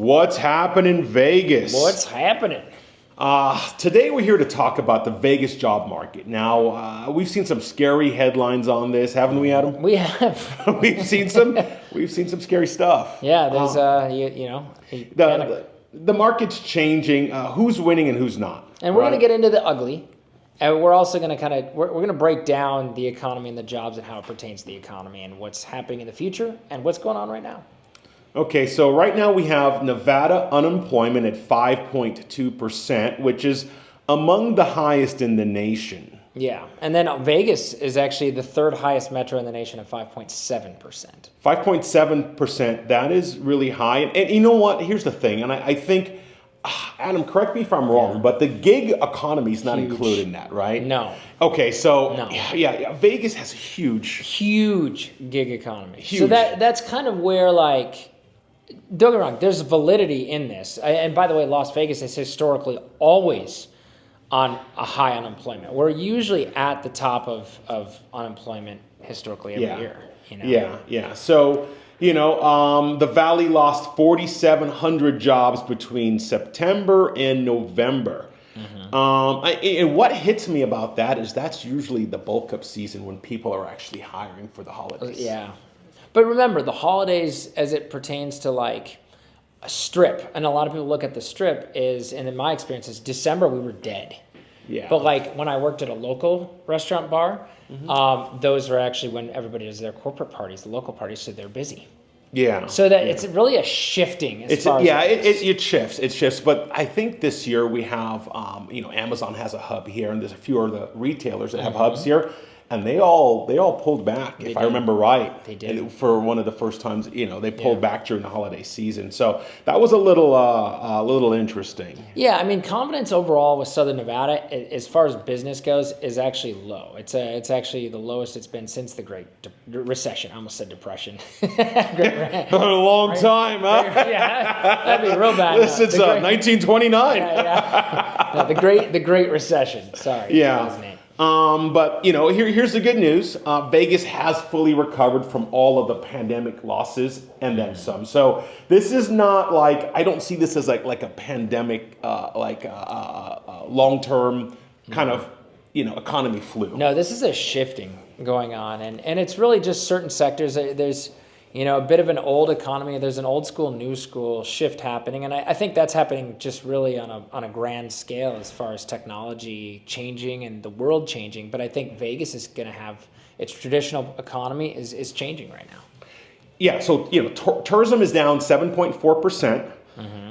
What's happening in Vegas? What's happening? Today we're here to talk about the Vegas job market. Now, we've seen some scary headlines on this, haven't we, Adam? We have. We've seen some scary stuff. Yeah, there's the market's changing. Who's winning and who's not? And we're going to get into the ugly. And we're also going to we're going to break down the economy and the jobs and how it pertains to the economy and what's happening in the future and what's going on right now. Okay, so right now we have Nevada unemployment at 5.2%, which is among the highest in the nation. Yeah, and then Vegas is actually the third highest metro in the nation at 5.7%. 5.7%, that is really high. And you know what? Here's the thing, and I think, Adam, correct me if I'm wrong, but the gig economy is not included in that, right? No. Okay, so No. Yeah, Vegas has a huge gig economy. Huge. So that's kind of where, like, don't get me wrong, there's validity in this. And by the way, Las Vegas is historically always on a high unemployment. We're usually at the top of unemployment historically every year. You know? Yeah. So, the Valley lost 4,700 jobs between September and November. Mm-hmm. And what hits me about that is that's usually the bulk up season when people are actually hiring for the holidays. Yeah. But remember, the holidays, as it pertains to like a strip, and a lot of people look at the strip and in my experience, is December we were dead. Yeah. But like when I worked at a local restaurant bar, those are actually when everybody does their corporate parties, the local parties, so they're busy. Yeah. So that it's really a shifting. It shifts. But I think this year we have, Amazon has a hub here, and there's a few other retailers that have hubs here. And they all pulled back, if I remember right. They did. For one of the first times, they pulled back during the holiday season. So that was a little interesting. Yeah, I mean, confidence overall with Southern Nevada, as far as business goes, is actually low. It's actually the lowest it's been since the Great Recession. I almost said Depression. A long time, huh? Yeah, that'd be real bad. Since 1929. Yeah. No, the Great Recession. Sorry. Yeah. But here's the good news. Vegas has fully recovered from all of the pandemic losses and then some. So this is not like, I don't see this as like a pandemic, long-term kind of, economy flu. No, this is a shifting going on. And it's really just certain sectors. There's, a bit of an old economy. There's an old school, new school shift happening. And I think that's happening just really on a grand scale as far as technology changing and the world changing. But I think Vegas is going to have its traditional economy is changing right now. Yeah. So, tourism is down 7.4%,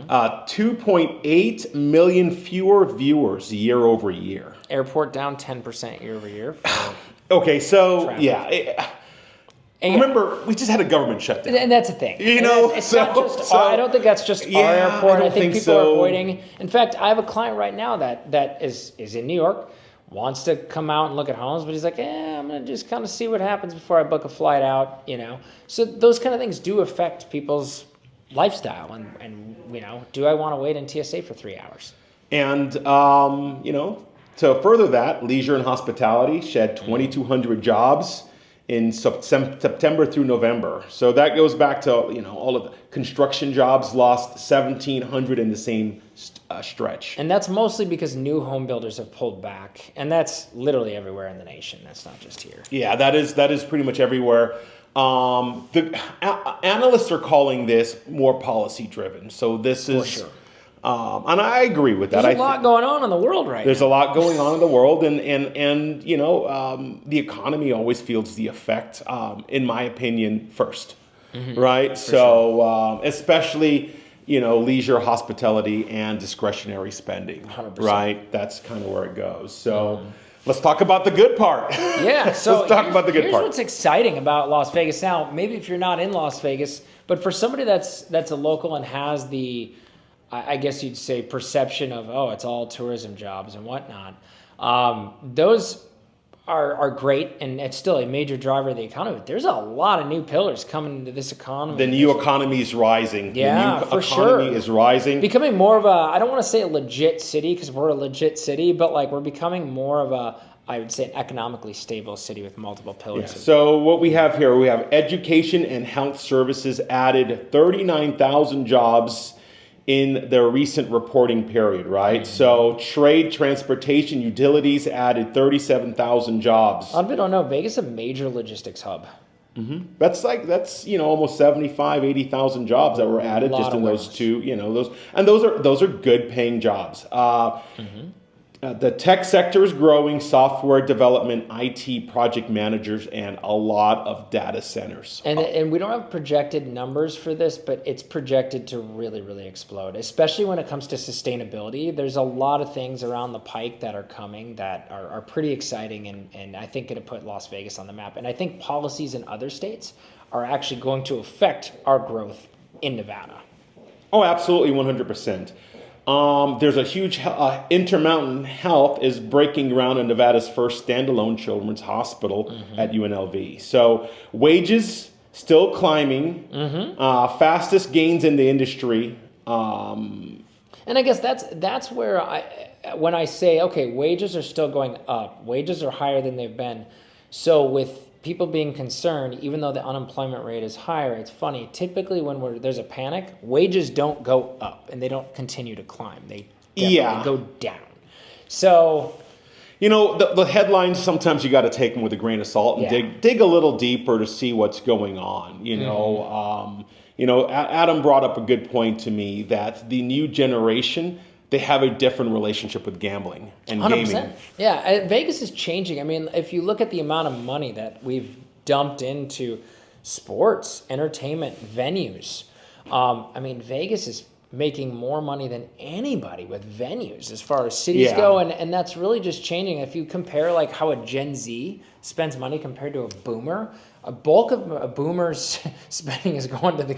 2.8 million fewer viewers year over year. Airport down 10% year over year. Okay. So, traffic. Yeah. Remember, we just had a government shutdown. And that's the thing. It's not just I don't think that's just our airport. I think people are avoiding. In fact, I have a client right now that is in New York, wants to come out and look at homes, but he's like, I'm going to just kind of see what happens before I book a flight out, So those kind of things do affect people's lifestyle. And do I want to wait in TSA for 3 hours? And, to further that, leisure and hospitality shed 2,200 jobs in September through November. So that goes back to, all of the construction jobs lost 1,700 in the same stretch. And that's mostly because new home builders have pulled back. And that's literally everywhere in the nation. That's not just here. Yeah, that is pretty much everywhere. The analysts are calling this more policy driven. So this is... For sure. And I agree with that. There's a lot going on in the world right now. There's a lot going on in the world, and the economy always feels the effect, in my opinion, first, right? So especially, leisure, hospitality, and discretionary spending, 100%. right? That's kind of where it goes. So let's talk about the good part. Yeah, so let's talk about the good part. Here's what's exciting about Las Vegas now. Maybe if you're not in Las Vegas, but for somebody that's a local and has the, I guess you'd say, perception of, it's all tourism jobs and whatnot. Those are great, and it's still a major driver of the economy. But there's a lot of new pillars coming into this economy. The new economy is rising. Yeah, the new economy is rising. Becoming more of I don't want to say a legit city because we're a legit city, but like we're becoming more of I would say, an economically stable city with multiple pillars. Yeah. So what we have here, we have education and health services added 39,000 jobs in their recent reporting period, right? So trade, transportation, utilities added 37,000 jobs. A lot of people don't know, Vegas is a major logistics hub. That's almost 75, 80,000 jobs that were added just in those two, those are good paying jobs. The tech sector is growing, software development, IT project managers, and a lot of data centers. And we don't have projected numbers for this, but it's projected to really, really explode, especially when it comes to sustainability. There's a lot of things around the pike that are coming that are pretty exciting and I think going to put Las Vegas on the map. And I think policies in other states are actually going to affect our growth in Nevada. Oh, absolutely, 100%. There's a huge Intermountain Health is breaking ground in Nevada's first standalone children's hospital at UNLV. So wages still climbing, fastest gains in the industry. And I guess that's where when I say, okay, wages are still going up, wages are higher than they've been. So with people being concerned, even though the unemployment rate is higher, it's funny. Typically, when there's a panic, wages don't go up and they don't continue to climb. They definitely go down. So, the headlines sometimes you got to take them with a grain of salt and dig a little deeper to see what's going on. Adam brought up a good point to me that the new generation, they have a different relationship with gambling and 100%. Gaming. Yeah, Vegas is changing. I mean, if you look at the amount of money that we've dumped into sports, entertainment, venues, Vegas is making more money than anybody with venues as far as cities go, and that's really just changing. If you compare like how a Gen Z spends money compared to a boomer, a bulk of a boomer's spending is going to the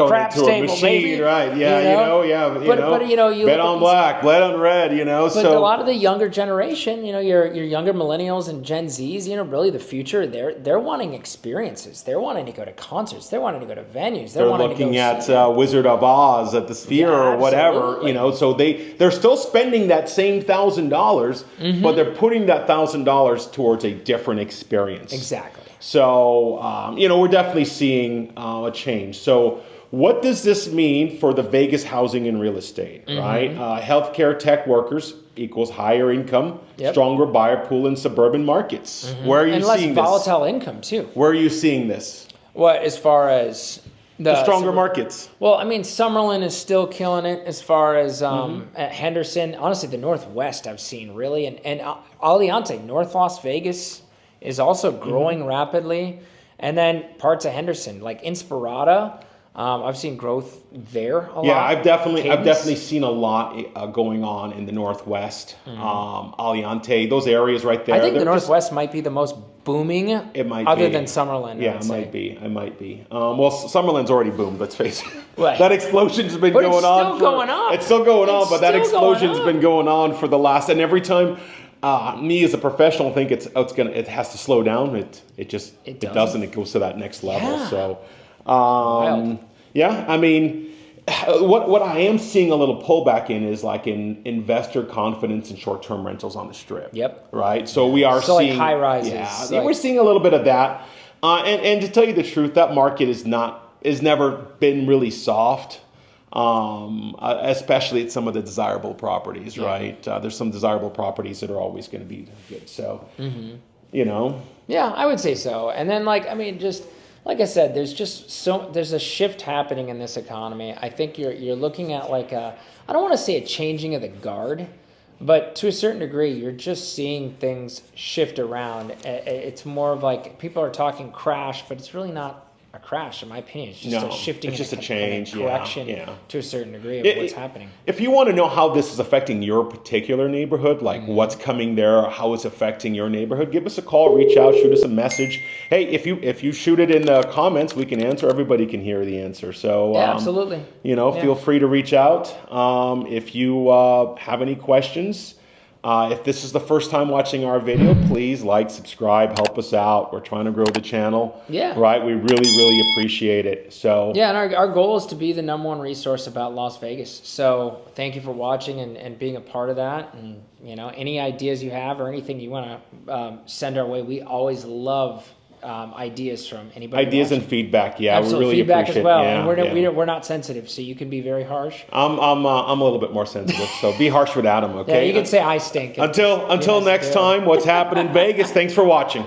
craps table, machine, maybe. Right? But you bet on black, bet on red. But a lot of the younger generation, your younger millennials and Gen Zs, really the future, they're wanting experiences. They're wanting to go to concerts. They're wanting to go to venues. They're looking at Wizard of Oz at the Sphere or whatever. So they're still spending that same $1,000, but they're putting that $1,000 towards a different experience. Exactly. So, we're definitely seeing a change. So what does this mean for the Vegas housing and real estate, right? Healthcare tech workers equals higher income, stronger buyer pool in suburban markets. Where are you seeing this? And less volatile income, too. Where are you seeing this? What, as far as the stronger markets? Well, Summerlin is still killing it as far as at Henderson. Honestly, the Northwest I've seen, really. And Aliante, North Las Vegas, is also growing rapidly. And then parts of Henderson, like Inspirada, I've seen growth there a lot. Yeah, I've definitely seen a lot going on in the Northwest. Aliante, those areas right there. I think the Northwest might be the most booming. It might other be. than Summerlin. Yeah, it might be. Summerlin's already boomed, let's face it. Right. That explosion's been going on. It's still going on, but that explosion's been going on for the last, and every time me as a professional think it has to slow down. It doesn't. It goes to that next level. Yeah. So, what I am seeing a little pullback in is like in investor confidence in short-term rentals on the Strip. Yep. Right. So we are seeing like high rises. Yeah, we're seeing a little bit of that. And to tell you the truth, that market has never been really soft. Especially at some of the desirable properties, right? There's some desirable properties that are always going to be good. So, Yeah, I would say so. And then, just like I said, there's a shift happening in this economy. I think you're looking at I don't want to say a changing of the guard, but to a certain degree, you're just seeing things shift around. It's more of like people are talking crash, but it's really not a crash, in my opinion. It's just a shifting. It's just a change, correction to a certain degree of what's happening. If you want to know how this is affecting your particular neighborhood, like what's coming there, how it's affecting your neighborhood, give us a call, reach out, shoot us a message. Hey, if you shoot it in the comments, we can answer. Everybody can hear the answer. So absolutely. Feel free to reach out. If you have any questions. If this is the first time watching our video, please like, subscribe, help us out. We're trying to grow the channel. Yeah. Right? We really, really appreciate it. So yeah, and our goal is to be the #1 resource about Las Vegas. So thank you for watching and being a part of that. And any ideas you have or anything you want to send our way, we always love ideas from anybody. Ideas watching. and feedback. Yeah, Absolutely. we really Feedback appreciate as well. it. And we're not sensitive, so you can be very harsh. I'm a little bit more sensitive, so be harsh with Adam, okay? Yeah, you can say I stink. Until next time, what's happening in Vegas? Thanks for watching.